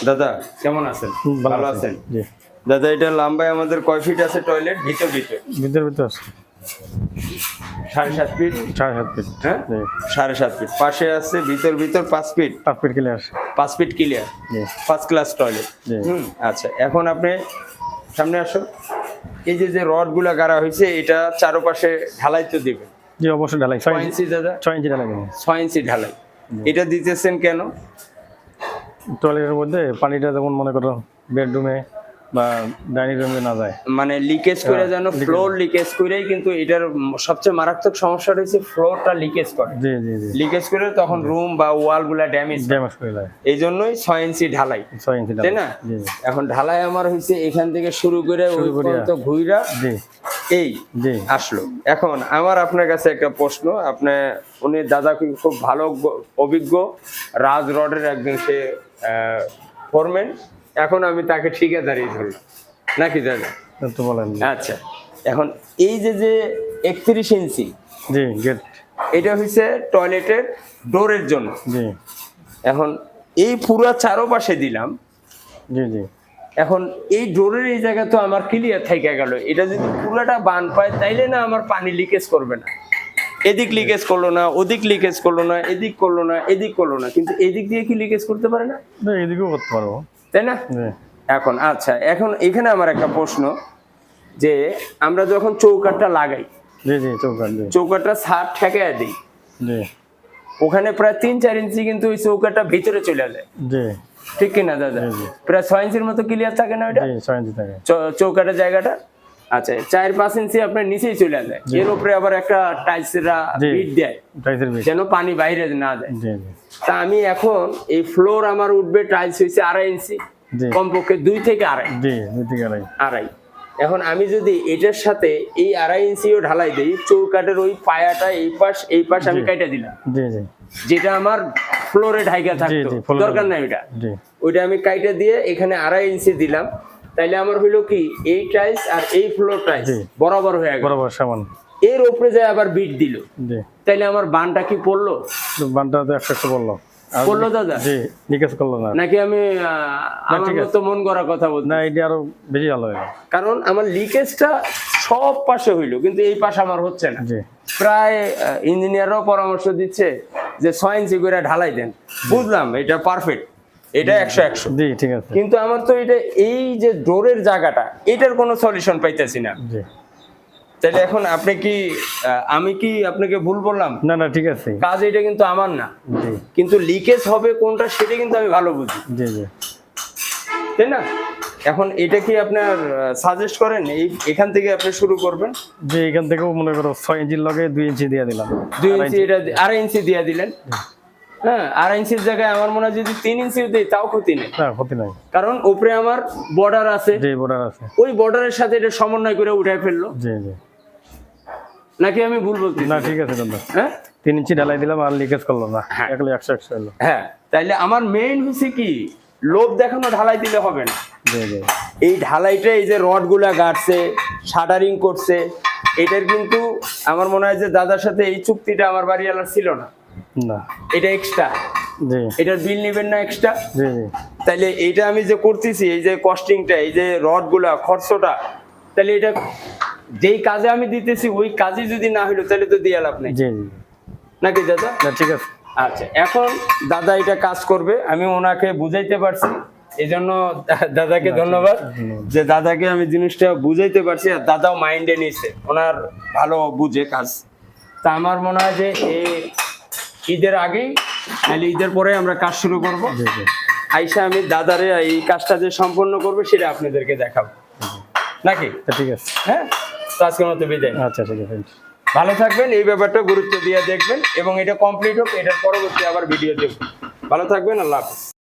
দাদা কেমন আছেন? ভালো আছেন? জি। দাদা এটা লম্বায় আমাদের কয় ফিট আছে টয়লেট? ভিতর ভিতর আছে 7.5 ফিট। 7.5 ফিট। হ্যাঁ, জি। 7.5 ফিট। পাশে আছে ভিতর 5 feet. 5 feet clear. 5 feet clear. জি। First class toilet. জি। আচ্ছা, এখন আপনি সামনে আসো। এই যে রডগুলো গাড়া হয়েছে, এটা চারপাশে ঢালাই তো দিবেন। জি, অবশ্যই ঢালাই 6 ইঞ্চি দাদা? 6 ইঞ্চি ঢালাই। 6 ইঞ্চি ঢালাই। এটা দিতেছেন কেন? টয়লেটের মধ্যে পানিটা যেমন মনে করো বেডরুমে বা ডাইনিং রুমে না যায়, মানে লিকেজ করে যেন, ফ্লোর লিকেজ করেই কিন্তু এটার সবচেয়ে মারাত্মক সমস্যা রয়েছে, ফ্লোরটা লিকেজ করে। জি জি জি, লিকেজ করে তখন রুম বা ওয়ালগুলা ড্যামেজ করে যায়। এই জন্যই 6 ইঞ্চি ঢালাই। 6 ইঞ্চি তাই না? জি। এখন ঢালাই আমার হয়েছে এখান থেকে শুরু করে ওই পর্যন্ত ঘুইরা জি এই জি আসলো। এখন আমার আপনার কাছে একটা প্রশ্ন, উনি দাদা খুব ভালো অভিজ্ঞ রাজ রডের একজন সে ফোরম্যান, এখন আমি তাকে ঠিকাদারি ধরলাম নাকি দাদা? তো বলেন। আচ্ছা, এখন এই যে 31 ইঞ্চি জি গেট, এটা হচ্ছে টয়লেটের ডোরের জন্য। জি। এখন এই পুরো চারপাশে দিলাম। জি জি। এখন এই ডোরের এই জায়গা তো আমার ক্লিয়ার থেকে গেল। এটা যদি পুরোটা বান পায় তাইলে না আমার পানি লিকেজ করবে না। এদিক লিকেজ করলো না, ওদিক লিকেজ করলো না, এদিক করলো না, এদিক করলো না, কিন্তু এদিক দিয়ে কি লিকেজ করতে পারে না? এদিকেও করতে পারবো, তাই না? এখন আচ্ছা, এখন এখানে আমার একটা প্রশ্ন, যে আমরা যখন চৌকাঠটা লাগাই, জি জি, চৌকাঠটা ছাদ ঠেকায় দিই, জি, ওখানে প্রায় 3-4 ইঞ্চি কিন্তু ওই চৌকাঠটা ভিতরে চলে যায়, জি, ঠিক কিনা দাদা? প্রায় 6 ইঞ্চির মতো ক্লিয়ার থাকে না ওইটা? 6 ইঞ্চি থাকে চৌকাঠের জায়গাটা। আচ্ছা, 4-5 ইঞ্চি আপনার নিচেই চলে যায়, এর উপরে আবার একটা টাইলসেরা বিট দেয় যেন পানি বাইরে না যায়। তা আমি এখন এই ফ্লোর আমার উঠবে, টাইলস হয়েছে 2.5 ইঞ্চি, কমপক্ষে 2 থেকে 2.5। এখন আমি যদি এটার সাথে এই 2.5 ইঞ্চিও ঢালাই দিই, চৌকাঠের ওই পায়াটা এই পাশ আমি কাইটা দিলাম, যেটা আমার ফ্লোরে ঢাইকা থাকতো, দরকার নাই ওইটা আমি কাইটা দিয়ে এখানে 2.5 ইঞ্চি দিলাম, তাইলে আমার হইলো কি, এই টাইলস আর এই ফ্লোর টাইলস বরাবর হয়ে গেল, বরাবর সমান। এর উপরে যায় আবার বিট দিল, তাইলে আমার বানটা কি পড়লো? বানটা তো 100 পড়লো দাদা? জি, লিকেজ করলো না নাকি আমি আমার মতো মন করা কথা বলছি? না, এটা আরো বেশি ভালো হয়, কারণ আমার লিকেজটা সব পাশে হইলো, কিন্তু এই পাশে আমার হচ্ছে না। প্রায় ইঞ্জিনিয়াররাও পরামর্শ দিচ্ছে যে 6 ইঞ্চি করে ঢালাই দেন। বুঝলাম, এটা পারফেক্ট, এটা 100-100, জি ঠিক আছে, কিন্তু আমার তো এটা এই যে ডোরের জায়গাটা, এটার কোনো সলিউশন পাইতেছি না। তাহলে এখন আমি কি আপনাকে ভুল বললাম? না না, ঠিক আছে, কাজ এটা কিন্তু আমার না, কিন্তু লিকেজ হবে কোনটা সেটা কিন্তু আমি ভালো বুঝি, তাই না? এখন এটা কি আপনার সাজেস্ট করেন এখান থেকে আপনি শুরু করবেন? যে এখান থেকেও মনে করো 6 ইঞ্চির লগে 2 ইঞ্চি দিয়ে দিলাম, 2 ইঞ্চি, এটা 2.5 ইঞ্চি দিয়ে দিলেন। হ্যাঁ, 2.5 ইঞ্চির জায়গায় আমার মনে হয় যদি 3 ইঞ্চিও দিই তাও ক্ষতি নেই। ক্ষতি নাই, কারণ উপরে আমার বর্ডার আছে, ওই বর্ডারের সাথে এটা সমন্বয় করে উঠায় ফেললো। নাকি আমি ভুল বলছি? না, ঠিক আছে দাদা। হ্যাঁ, 3 ইঞ্চি ঢালাই দিলাম আর লিকেজ করলো না, একলে 100 হলো। হ্যাঁ, তাইলে আমার মেইন হচ্ছে কি, লোভ দেখানো ঢালাই দিলে হবে না। এই ঢালাইটা, এই যে রড গুলা গাড়ছে, শাটারিং করছে, এটার কিন্তু আমার মনে হয় যে দাদার সাথে এই চুক্তিটা আমার বাড়িওয়ালার ছিল না, এটা এক্সট্রা, এটার বিল নেবেন না এক্সট্রা? তাইলে এইটা আমি যে করতেছি, এই যে কস্টিংটা, এই যে রড গুলা খরচটা, তাহলে এটা যেই কাজে আমি দিতেছি ওই কাজই যদি না হইলো তাহলে তো দিয়ে লাভ নেই, নাকি দাদা? ঠিক আছে। আচ্ছা, এখন দাদা এটা কাজ করবে, আমি ওনাকে বুঝাইতে পারছি, এই জন্য দাদাকে ধন্যবাদ যে দাদাকে আমি জিনিসটা বুঝাইতে পারছি, আর দাদাও মাইন্ডে নিচ্ছে, ওনার ভালো বুঝে কাজ। তা আমার মনে হয় যে ঈদের আগেই, নাহলে ঈদের পরে আমরা কাজ শুরু করবো। আইসা আমি দাদারে এই কাজটা যে সম্পন্ন করবে সেটা আপনাদেরকে দেখাবো, নাকি? ঠিক আছে, হ্যাঁ, তো আজকের মতো বিদায়। আচ্ছা, ঠিক আছে, ভালো থাকবেন, এই ব্যাপারটা গুরুত্ব দিয়ে দেখবেন, এবং এটা কমপ্লিট হোক, এটার পরবর্তী আবার ভিডিও দেখবেন। ভালো থাকবেন, আল্লাহ হাফেজ।